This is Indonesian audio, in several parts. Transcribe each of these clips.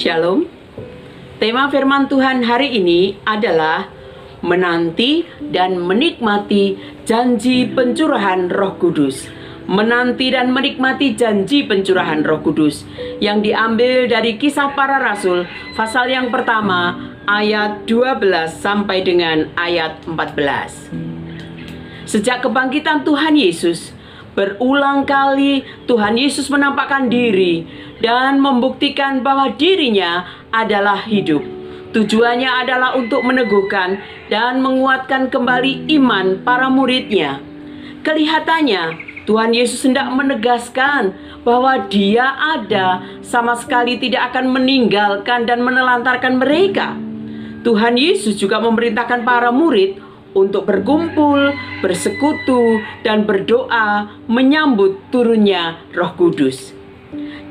Shalom. Tema firman Tuhan hari ini adalah menanti dan menikmati janji pencurahan Roh Kudus. Menanti dan menikmati janji pencurahan Roh Kudus yang diambil dari Kisah Para Rasul pasal yang pertama ayat 12 sampai dengan ayat 14. Sejak kebangkitan Tuhan Yesus, berulang kali Tuhan Yesus menampakkan diri dan membuktikan bahwa dirinya adalah hidup. Tujuannya adalah untuk meneguhkan dan menguatkan kembali iman para muridnya. Kelihatannya Tuhan Yesus hendak menegaskan bahwa Dia ada, sama sekali tidak akan meninggalkan dan menelantarkan mereka. Tuhan Yesus juga memerintahkan para murid untuk berkumpul, bersekutu, dan berdoa menyambut turunnya Roh Kudus.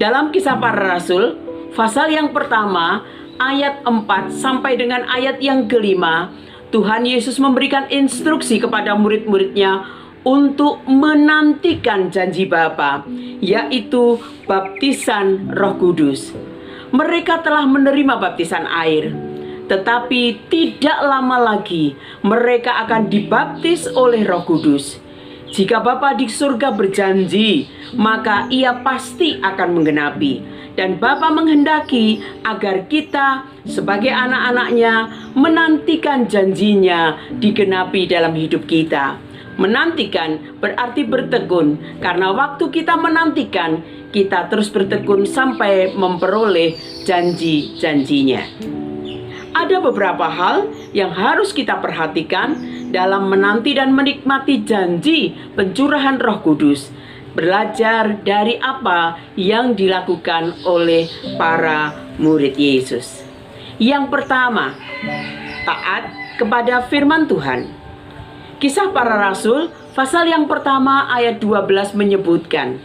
Dalam Kisah Para Rasul, pasal yang pertama, ayat 4 sampai dengan ayat yang kelima, Tuhan Yesus memberikan instruksi kepada murid-muridnya untuk menantikan janji Bapa, yaitu baptisan Roh Kudus. Mereka telah menerima baptisan air, tetapi tidak lama lagi mereka akan dibaptis oleh Roh Kudus. Jika Bapa di surga berjanji, maka Ia pasti akan menggenapi. Dan Bapa menghendaki agar kita sebagai anak-anaknya menantikan janjinya digenapi dalam hidup kita. Menantikan berarti bertekun, karena waktu kita menantikan, kita terus bertekun sampai memperoleh janji-janjinya. Ada beberapa hal yang harus kita perhatikan dalam menanti dan menikmati janji pencurahan Roh Kudus. Belajar dari apa yang dilakukan oleh para murid Yesus. Yang pertama, taat kepada firman Tuhan. Kisah Para Rasul pasal yang pertama ayat 12 menyebutkan,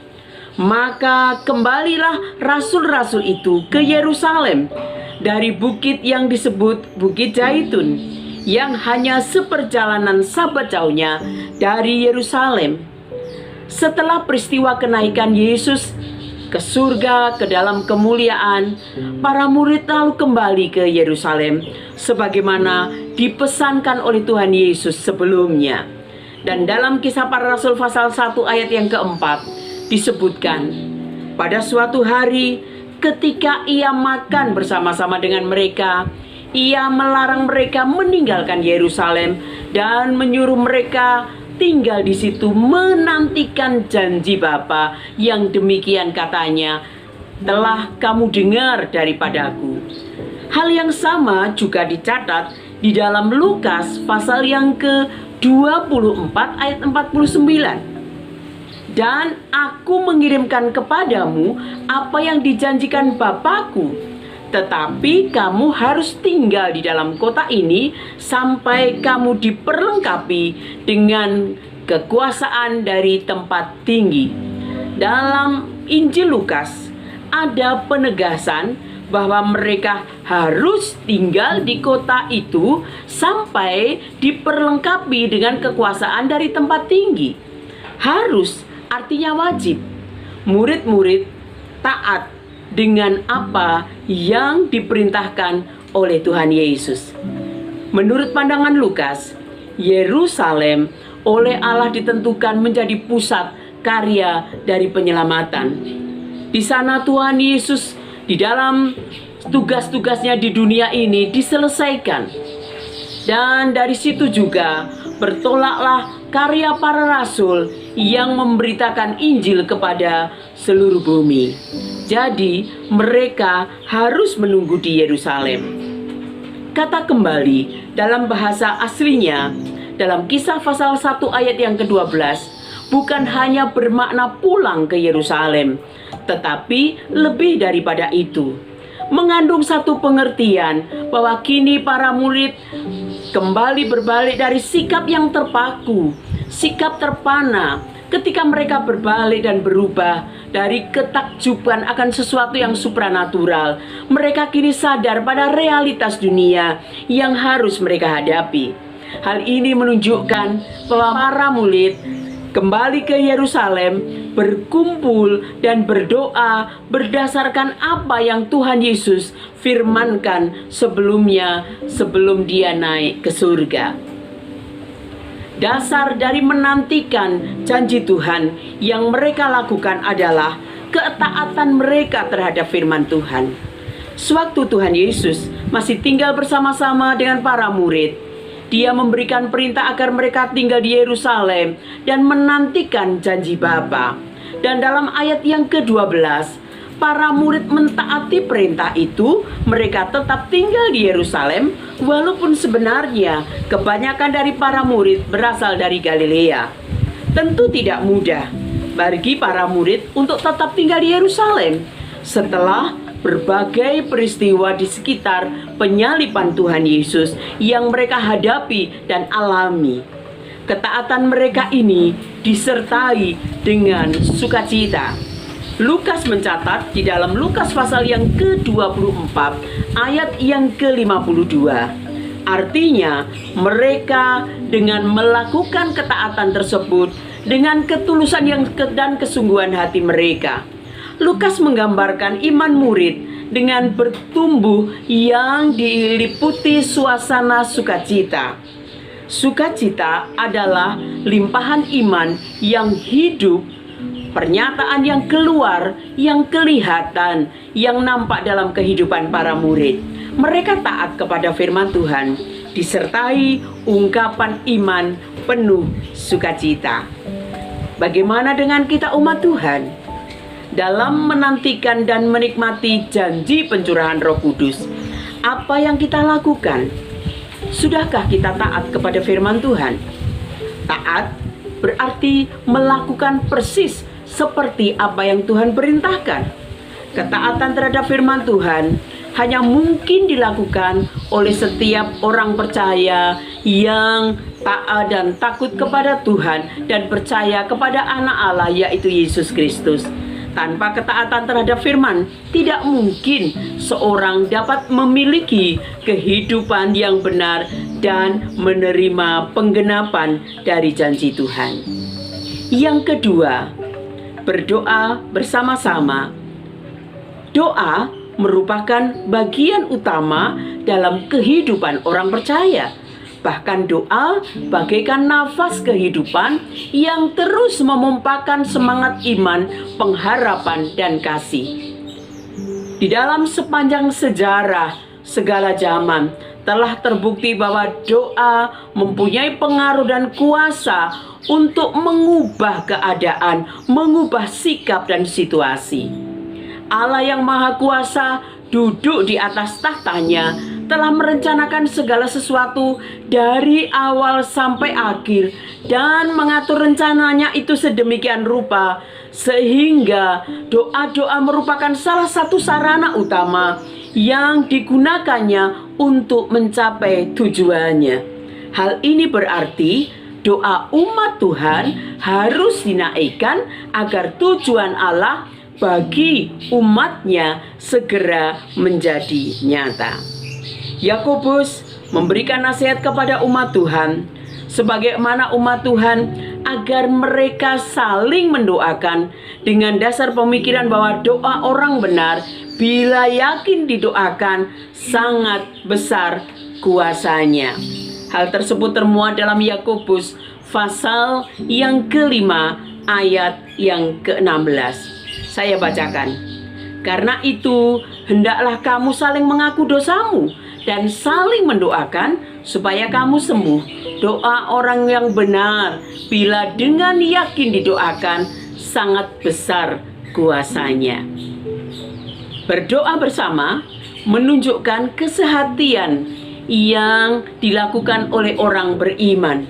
maka kembalilah rasul-rasul itu ke Yerusalem dari bukit yang disebut Bukit Zaitun, yang hanya seperjalanan sabat jauhnya dari Yerusalem. Setelah peristiwa kenaikan Yesus ke surga, ke dalam kemuliaan, para murid lalu kembali ke Yerusalem sebagaimana dipesankan oleh Tuhan Yesus sebelumnya. Dan dalam Kisah Para Rasul pasal 1 ayat yang keempat disebutkan, pada suatu hari ketika Ia makan bersama-sama dengan mereka, Ia melarang mereka meninggalkan Yerusalem dan menyuruh mereka tinggal di situ menantikan janji Bapa yang demikian katanya, telah kamu dengar daripadaku. Hal yang sama juga dicatat di dalam Lukas pasal yang ke-24 ayat 49. Dan aku mengirimkan kepadamu apa yang dijanjikan Bapakku, tetapi kamu harus tinggal di dalam kota ini sampai kamu diperlengkapi dengan kekuasaan dari tempat tinggi. Dalam Injil Lukas ada penegasan bahwa mereka harus tinggal di kota itu sampai diperlengkapi dengan kekuasaan dari tempat tinggi. Harus artinya wajib. Murid-murid taat dengan apa yang diperintahkan oleh Tuhan Yesus. Menurut pandangan Lukas, Yerusalem oleh Allah ditentukan menjadi pusat karya dari penyelamatan. Di sana Tuhan Yesus di dalam tugas-tugasnya di dunia ini diselesaikan. Dan dari situ juga bertolaklah karya para rasul yang memberitakan Injil kepada seluruh bumi. Jadi mereka harus menunggu di Yerusalem. Kata kembali dalam bahasa aslinya dalam Kisah pasal 1 ayat yang ke-12 bukan hanya bermakna pulang ke Yerusalem, tetapi lebih daripada itu, mengandung satu pengertian bahwa kini para murid kembali berbalik dari sikap yang terpaku, sikap terpana, ketika mereka berbalik dan berubah dari ketakjuban akan sesuatu yang supranatural. Mereka kini sadar pada realitas dunia yang harus mereka hadapi. Hal ini menunjukkan bahwa para murid kembali ke Yerusalem, berkumpul dan berdoa berdasarkan apa yang Tuhan Yesus firmankan sebelumnya sebelum dia naik ke surga. Dasar dari menantikan janji Tuhan yang mereka lakukan adalah ketaatan mereka terhadap firman Tuhan. Sewaktu Tuhan Yesus masih tinggal bersama-sama dengan para murid, Dia memberikan perintah agar mereka tinggal di Yerusalem dan menantikan janji Bapa. Dan dalam ayat yang ke-12, para murid mentaati perintah itu. Mereka tetap tinggal di Yerusalem, walaupun sebenarnya kebanyakan dari para murid berasal dari Galilea. Tentu tidak mudah bagi para murid untuk tetap tinggal di Yerusalem setelah berbagai peristiwa di sekitar penyaliban Tuhan Yesus yang mereka hadapi dan alami. Ketaatan mereka ini disertai dengan sukacita. Lukas mencatat di dalam Lukas pasal yang ke-24 ayat yang ke-52. Artinya mereka dengan melakukan ketaatan tersebut dengan ketulusan dan kesungguhan hati mereka. Lukas menggambarkan iman murid dengan bertumbuh yang diliputi suasana sukacita. Sukacita adalah limpahan iman yang hidup, pernyataan yang keluar, yang kelihatan, yang nampak dalam kehidupan para murid. Mereka taat kepada firman Tuhan, disertai ungkapan iman penuh sukacita. Bagaimana dengan kita umat Tuhan? Dalam menantikan dan menikmati janji pencurahan Roh Kudus, apa yang kita lakukan? Sudahkah kita taat kepada firman Tuhan? Taat berarti melakukan persis seperti apa yang Tuhan perintahkan. Ketaatan terhadap firman Tuhan hanya mungkin dilakukan oleh setiap orang percaya yang taat dan takut kepada Tuhan dan percaya kepada Anak Allah, yaitu Yesus Kristus. Tanpa ketaatan terhadap firman, tidak mungkin seorang dapat memiliki kehidupan yang benar dan menerima penggenapan dari janji Tuhan. Yang kedua, berdoa bersama-sama. Doa merupakan bagian utama dalam kehidupan orang percaya. Bahkan doa bagaikan nafas kehidupan yang terus memompakan semangat iman, pengharapan, dan kasih. Di dalam sepanjang sejarah segala zaman telah terbukti bahwa doa mempunyai pengaruh dan kuasa untuk mengubah keadaan, mengubah sikap dan situasi. Allah yang Maha Kuasa duduk di atas tahtanya, telah merencanakan segala sesuatu dari awal sampai akhir dan mengatur rencananya itu sedemikian rupa sehingga doa-doa merupakan salah satu sarana utama yang digunakannya untuk mencapai tujuannya. Hal ini berarti doa umat Tuhan harus dinaikkan agar tujuan Allah bagi umatnya segera menjadi nyata. Yakobus memberikan nasihat kepada umat Tuhan, sebagaimana umat Tuhan agar mereka saling mendoakan dengan dasar pemikiran bahwa doa orang benar bila yakin didoakan sangat besar kuasanya. Hal tersebut termuat dalam Yakobus pasal yang ke-5 ayat yang ke-16. Saya bacakan. Karena itu hendaklah kamu saling mengaku dosamu dan saling mendoakan supaya kamu sembuh. Doa orang yang benar bila dengan yakin didoakan sangat besar kuasanya. Berdoa bersama menunjukkan kesehatian yang dilakukan oleh orang beriman.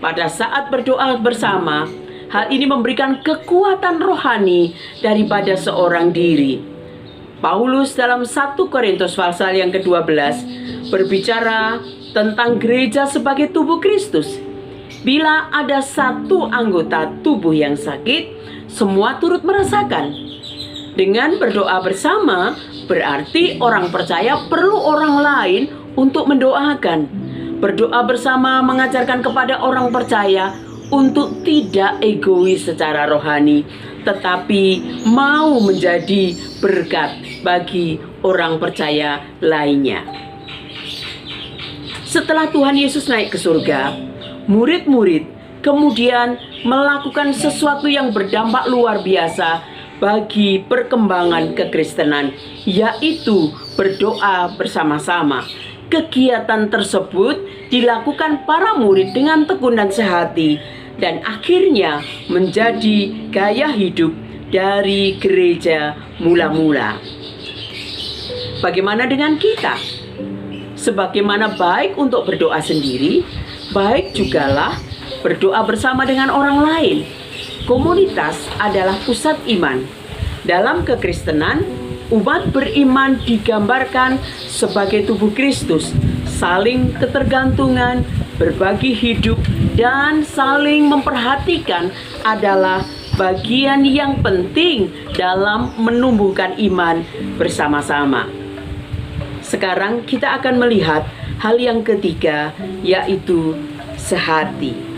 Pada saat berdoa bersama, hal ini memberikan kekuatan rohani daripada seorang diri. Paulus dalam 1 Korintus pasal yang ke-12 berbicara tentang gereja sebagai tubuh Kristus. Bila ada satu anggota tubuh yang sakit, semua turut merasakan. Dengan berdoa bersama, berarti orang percaya perlu orang lain untuk mendoakan. Berdoa bersama mengajarkan kepada orang percaya untuk tidak egois secara rohani, tetapi mau menjadi berkat bagi orang percaya lainnya. Setelah Tuhan Yesus naik ke surga, murid-murid kemudian melakukan sesuatu yang berdampak luar biasa bagi perkembangan kekristenan, yaitu berdoa bersama-sama. Kegiatan tersebut dilakukan para murid dengan tekun dan sehati, dan akhirnya menjadi gaya hidup dari gereja mula-mula. Bagaimana dengan kita? Sebagaimana baik untuk berdoa sendiri, baik jugalah berdoa bersama dengan orang lain. Komunitas adalah pusat iman. Dalam kekristenan, umat beriman digambarkan sebagai tubuh Kristus, saling ketergantungan, berbagi hidup, dan saling memperhatikan adalah bagian yang penting dalam menumbuhkan iman bersama-sama. Sekarang kita akan melihat hal yang ketiga, yaitu sehati.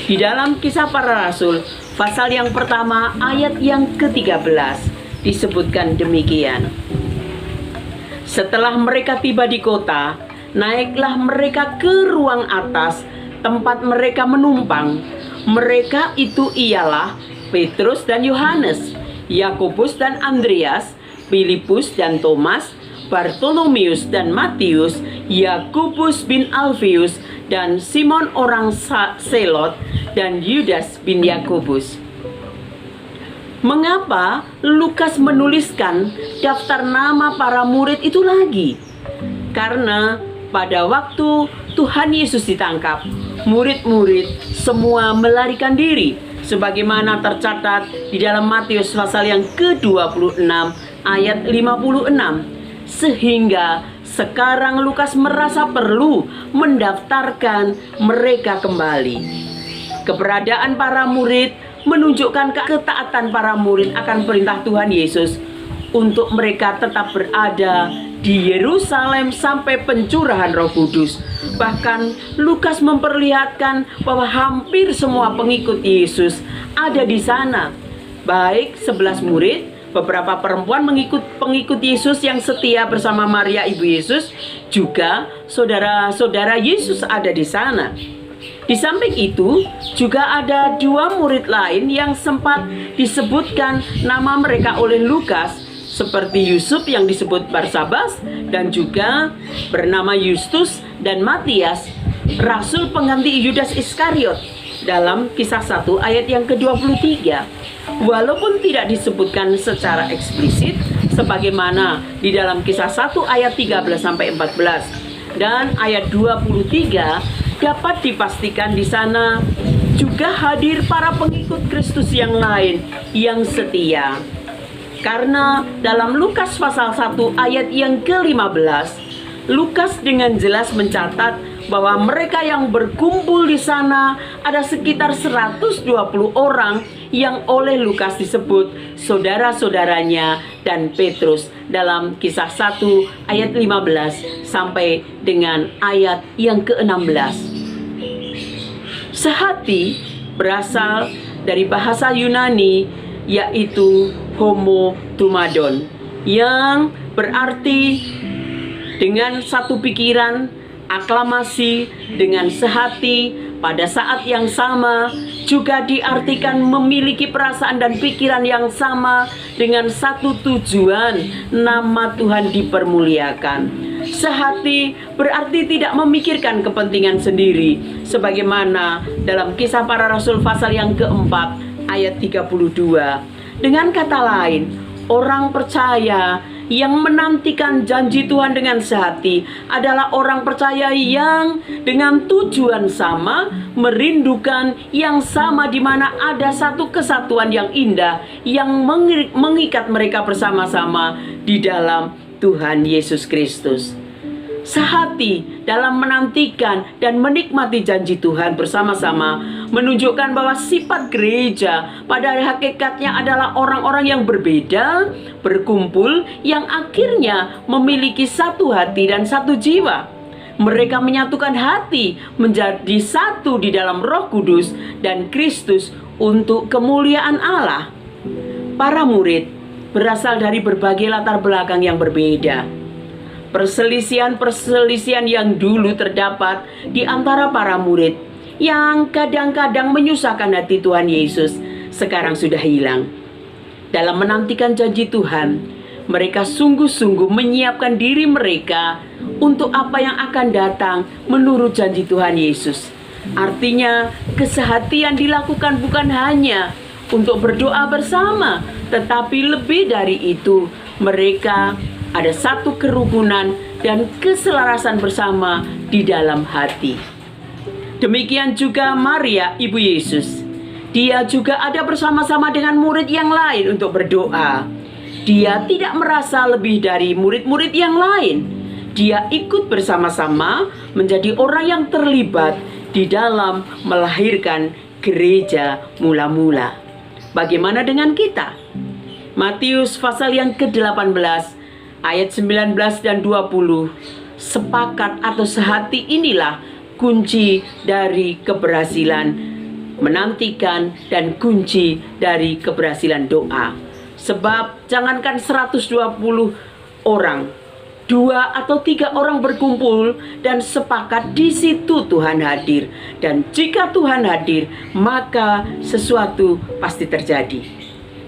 Di dalam Kisah Para Rasul, pasal yang pertama ayat yang ke-13 disebutkan demikian. Setelah mereka tiba di kota, naiklah mereka ke ruang atas tempat mereka menumpang. Mereka itu ialah Petrus dan Yohanes, Yakobus dan Andreas, Filipus dan Thomas, Bartolomeus dan Matius, Yakobus bin Alfeus dan Simon orang Selot, dan Yudas bin Yakobus. Mengapa Lukas menuliskan daftar nama para murid itu lagi? Karena pada waktu Tuhan Yesus ditangkap, murid-murid semua melarikan diri, sebagaimana tercatat di dalam Matius pasal yang ke-26 ayat 56. Sehingga sekarang Lukas merasa perlu mendaftarkan mereka kembali. Keberadaan para murid menunjukkan ketaatan para murid akan perintah Tuhan Yesus untuk mereka tetap berada di Yerusalem sampai pencurahan Roh Kudus. Bahkan Lukas memperlihatkan bahwa hampir semua pengikut Yesus ada di sana. Baik 11 murid, beberapa perempuan pengikut Yesus yang setia bersama Maria ibu Yesus, juga saudara-saudara Yesus ada di sana. Di samping itu, juga ada 2 murid lain yang sempat disebutkan nama mereka oleh Lukas, seperti Yusuf yang disebut Barsabas, dan juga bernama Justus dan Matias, rasul pengganti Yudas Iskariot, dalam Kisah 1 ayat yang ke-23. Walaupun tidak disebutkan secara eksplisit sebagaimana di dalam Kisah 1 ayat 13 sampai 14 dan ayat 23, dapat dipastikan di sana juga hadir para pengikut Kristus yang lain yang setia. Karena dalam Lukas pasal 1 ayat yang ke-15, Lukas dengan jelas mencatat bahwa mereka yang berkumpul di sana ada sekitar 120 orang yang oleh Lukas disebut saudara-saudaranya dan Petrus dalam Kisah 1 ayat 15 sampai dengan ayat yang ke-16. Sehati berasal dari bahasa Yunani, yaitu homo tumadon, yang berarti dengan satu pikiran, aklamasi, dengan sehati, pada saat yang sama, juga diartikan memiliki perasaan dan pikiran yang sama dengan satu tujuan, nama Tuhan dipermuliakan. Sehati berarti tidak memikirkan kepentingan sendiri, sebagaimana dalam Kisah Para Rasul pasal yang keempat ayat 32. Dengan kata lain, orang percaya yang menantikan janji Tuhan dengan sehati adalah orang percaya yang dengan tujuan sama, merindukan yang sama, di mana ada satu kesatuan yang indah yang mengikat mereka bersama-sama di dalam Tuhan Yesus Kristus. Sehati dalam menantikan dan menikmati janji Tuhan bersama-sama menunjukkan bahwa sifat gereja pada hakikatnya adalah orang-orang yang berbeda, berkumpul, yang akhirnya memiliki satu hati dan satu jiwa. Mereka menyatukan hati menjadi satu di dalam Roh Kudus dan Kristus untuk kemuliaan Allah. Para murid berasal dari berbagai latar belakang yang berbeda. Perselisihan-perselisihan yang dulu terdapat di antara para murid yang kadang-kadang menyusahkan hati Tuhan Yesus sekarang sudah hilang. Dalam menantikan janji Tuhan, mereka sungguh-sungguh menyiapkan diri mereka untuk apa yang akan datang menurut janji Tuhan Yesus. Artinya, kesehatian dilakukan bukan hanya untuk berdoa bersama, tetapi lebih dari itu, mereka ada satu kerukunan dan keselarasan bersama di dalam hati. Demikian juga Maria, ibu Yesus. Dia juga ada bersama-sama dengan murid yang lain untuk berdoa. Dia tidak merasa lebih dari murid-murid yang lain. Dia ikut bersama-sama menjadi orang yang terlibat di dalam melahirkan gereja mula-mula. Bagaimana dengan kita? Matius pasal yang ke-18 ayat 19 dan 20. Sepakat atau sehati inilah kunci dari keberhasilan menantikan dan kunci dari keberhasilan doa. Sebab jangankan 120 orang, 2 atau 3 orang berkumpul dan sepakat, di situ Tuhan hadir. Dan jika Tuhan hadir, maka sesuatu pasti terjadi.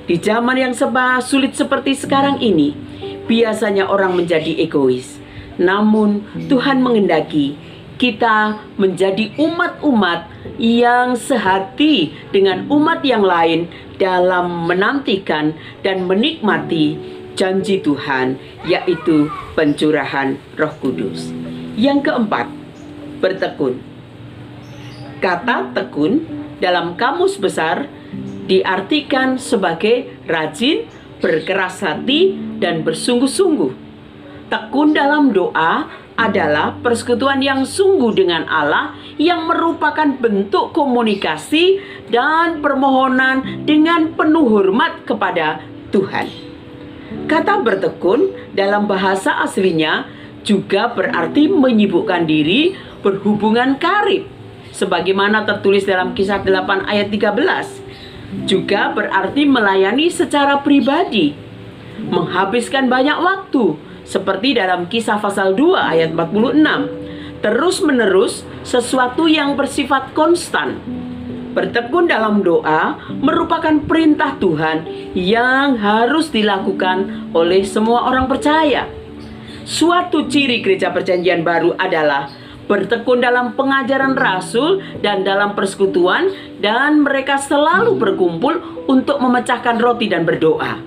Di zaman yang serba sulit seperti sekarang ini, biasanya orang menjadi egois. Namun Tuhan menghendaki kita menjadi umat-umat yang sehati dengan umat yang lain dalam menantikan dan menikmati janji Tuhan, yaitu pencurahan Roh Kudus. Yang keempat, bertekun. Kata tekun dalam Kamus Besar diartikan sebagai rajin, berkeras hati, dan bersungguh-sungguh. Tekun dalam doa adalah persekutuan yang sungguh dengan Allah, yang merupakan bentuk komunikasi dan permohonan dengan penuh hormat kepada Tuhan. Kata bertekun dalam bahasa aslinya juga berarti menyibukkan diri, berhubungan karib, sebagaimana tertulis dalam Kisah 8 ayat 13. Juga berarti melayani secara pribadi, menghabiskan banyak waktu, seperti dalam Kisah pasal 2 ayat 46. Terus menerus, sesuatu yang bersifat konstan. Bertekun dalam doa merupakan perintah Tuhan yang harus dilakukan oleh semua orang percaya. Suatu ciri gereja perjanjian baru adalah bertekun dalam pengajaran rasul dan dalam persekutuan, dan mereka selalu berkumpul untuk memecahkan roti dan berdoa.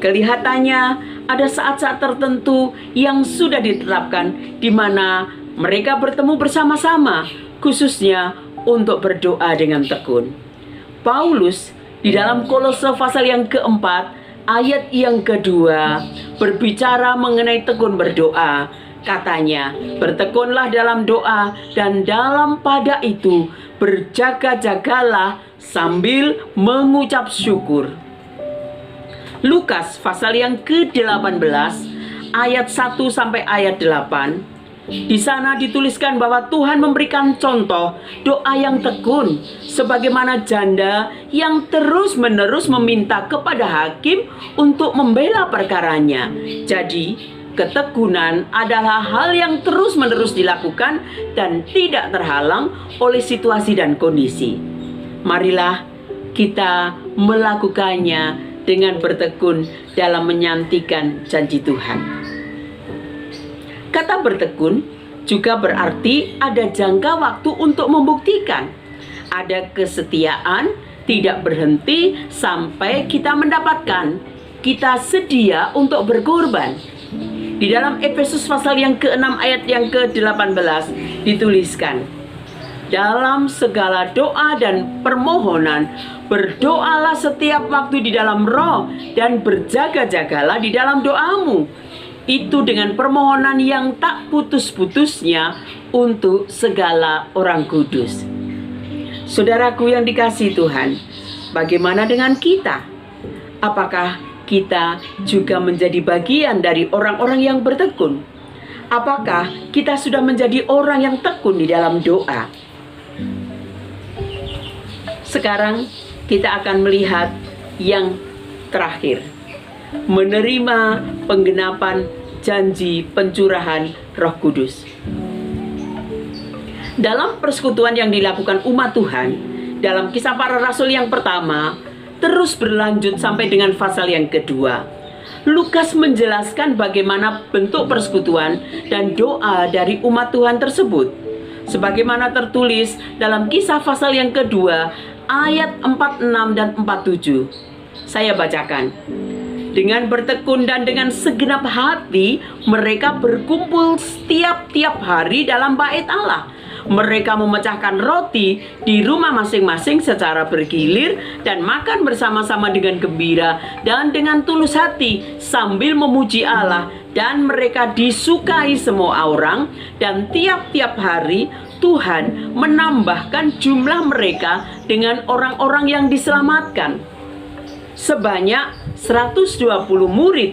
Kelihatannya ada saat-saat tertentu yang sudah ditetapkan di mana mereka bertemu bersama-sama, khususnya untuk berdoa dengan tekun. Paulus di dalam Kolose pasal yang keempat ayat yang kedua berbicara mengenai tekun berdoa. Katanya, bertekunlah dalam doa, dan dalam pada itu berjaga-jagalah sambil mengucap syukur. Lukas pasal yang ke-18 ayat 1 sampai ayat 8. Di sana dituliskan bahwa Tuhan memberikan contoh doa yang tekun, sebagaimana janda yang terus-menerus meminta kepada hakim untuk membela perkaranya. Jadi, ketekunan adalah hal yang terus-menerus dilakukan dan tidak terhalang oleh situasi dan kondisi. Marilah kita melakukannya dengan bertekun dalam menyantikan janji Tuhan. Kata bertekun juga berarti ada jangka waktu untuk membuktikan. Ada kesetiaan, tidak berhenti sampai kita mendapatkan. Kita sedia untuk berkorban. Di dalam Efesus pasal yang ke-6 ayat yang ke-18 dituliskan, dalam segala doa dan permohonan, berdoalah setiap waktu di dalam roh, dan berjaga-jagalah di dalam doamu. Itu dengan permohonan yang tak putus-putusnya untuk segala orang kudus. Saudaraku yang dikasihi Tuhan, bagaimana dengan kita? Apakah kita juga menjadi bagian dari orang-orang yang bertekun? Apakah kita sudah menjadi orang yang tekun di dalam doa? Sekarang kita akan melihat yang terakhir, menerima penggenapan janji pencurahan Roh Kudus. Dalam persekutuan yang dilakukan umat Tuhan dalam Kisah Para Rasul yang pertama, terus berlanjut sampai dengan pasal yang kedua. Lukas menjelaskan bagaimana bentuk persekutuan dan doa dari umat Tuhan tersebut, sebagaimana tertulis dalam Kisah pasal yang kedua ayat 46 dan 47. Saya bacakan. Dengan bertekun dan dengan segenap hati mereka berkumpul setiap hari dalam bait Allah. Mereka memecahkan roti di rumah masing-masing secara bergilir dan makan bersama-sama dengan gembira dan dengan tulus hati sambil memuji Allah, dan mereka disukai semua orang, dan tiap-tiap hari Tuhan menambahkan jumlah mereka dengan orang-orang yang diselamatkan. Sebanyak 120 murid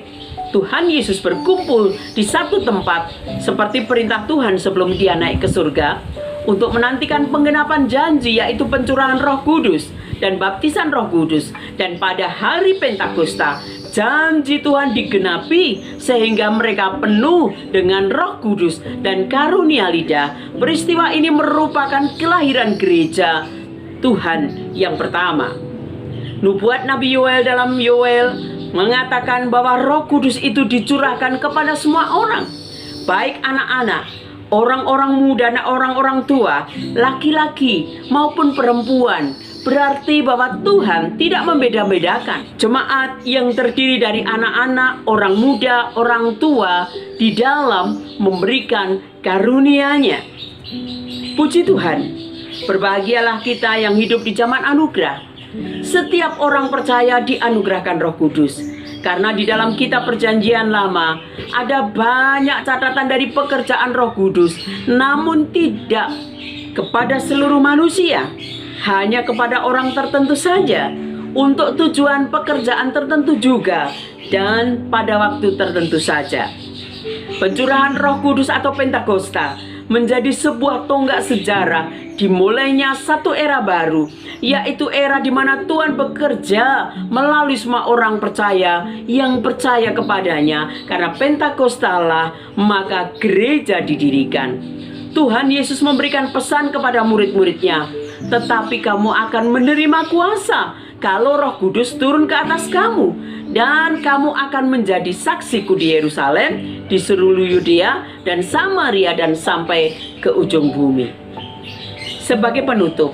Tuhan Yesus berkumpul di satu tempat seperti perintah Tuhan sebelum dia naik ke surga untuk menantikan penggenapan janji, yaitu pencurahan Roh Kudus dan baptisan Roh Kudus. Dan pada hari Pentakosta janji Tuhan digenapi sehingga mereka penuh dengan Roh Kudus dan karunia lidah. Peristiwa ini merupakan kelahiran gereja Tuhan yang pertama. Nubuat Nabi Yoel dalam Yoel mengatakan bahwa Roh Kudus itu dicurahkan kepada semua orang, baik anak-anak, orang-orang muda dan orang-orang tua, laki-laki maupun perempuan. Berarti bahwa Tuhan tidak membeda-bedakan jemaat yang terdiri dari anak-anak, orang muda, orang tua di dalam memberikan karunia-Nya. Puji Tuhan, berbahagialah kita yang hidup di zaman anugerah. Setiap orang percaya dianugerahkan Roh Kudus, karena di dalam kitab Perjanjian Lama ada banyak catatan dari pekerjaan Roh Kudus, namun tidak kepada seluruh manusia, hanya kepada orang tertentu saja, untuk tujuan pekerjaan tertentu juga, dan pada waktu tertentu saja. Pencurahan Roh Kudus atau Pentakosta menjadi sebuah tonggak sejarah dimulainya satu era baru, yaitu era di mana Tuhan bekerja melalui semua orang percaya yang percaya kepadanya. Karena Pentakostalah maka gereja didirikan. Tuhan Yesus memberikan pesan kepada murid-muridnya, tetapi kamu akan menerima kuasa kalau Roh Kudus turun ke atas kamu, dan kamu akan menjadi saksiku di Yerusalem, di seluruh Yudea dan Samaria, dan sampai ke ujung bumi. Sebagai penutup,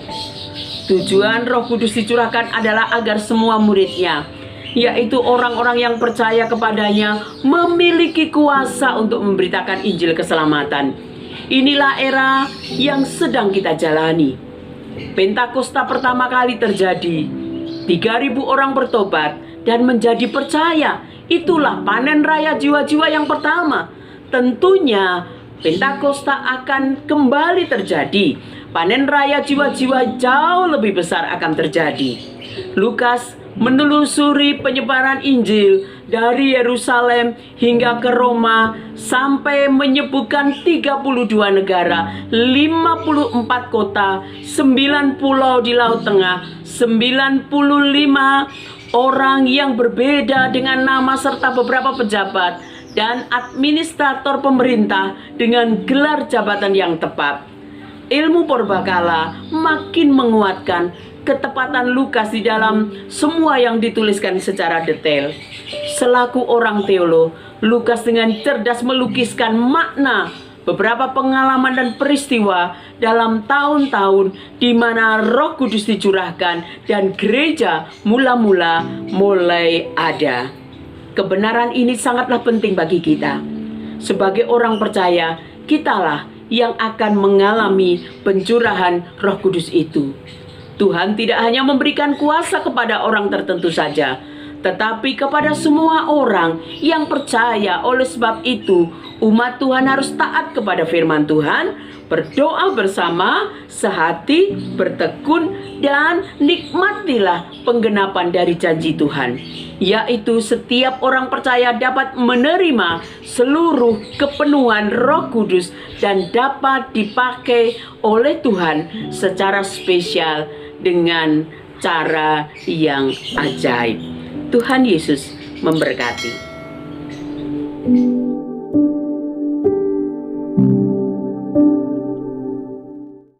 tujuan Roh Kudus dicurahkan adalah agar semua muridnya, yaitu orang-orang yang percaya kepadanya, memiliki kuasa untuk memberitakan Injil keselamatan. Inilah era yang sedang kita jalani. Pentakosta pertama kali terjadi, 3.000 orang bertobat dan menjadi percaya. Itulah panen raya jiwa-jiwa yang pertama. Tentunya Pentakosta akan kembali terjadi. Panen raya jiwa-jiwa jauh lebih besar akan terjadi. Lukas menelusuri penyebaran Injil dari Yerusalem hingga ke Roma, sampai menyebutkan 32 negara, 54 kota, 9 pulau di Laut Tengah, 95 orang yang berbeda dengan nama serta beberapa pejabat dan administrator pemerintah dengan gelar jabatan yang tepat. Ilmu purbakala makin menguatkan ketepatan Lukas di dalam semua yang dituliskan secara detail. Selaku orang teolog, Lukas dengan cerdas melukiskan makna beberapa pengalaman dan peristiwa dalam tahun-tahun di mana Roh Kudus dicurahkan dan gereja mula-mula mulai ada. Kebenaran ini sangatlah penting bagi kita. Sebagai orang percaya, kitalah yang akan mengalami pencurahan Roh Kudus itu. Tuhan tidak hanya memberikan kuasa kepada orang tertentu saja, tetapi kepada semua orang yang percaya. Oleh sebab itu, umat Tuhan harus taat kepada firman Tuhan, berdoa bersama, sehati, bertekun, dan nikmatilah penggenapan dari janji Tuhan, yaitu setiap orang percaya dapat menerima seluruh kepenuhan Roh Kudus dan dapat dipakai oleh Tuhan secara spesial dengan cara yang ajaib. Tuhan Yesus memberkati.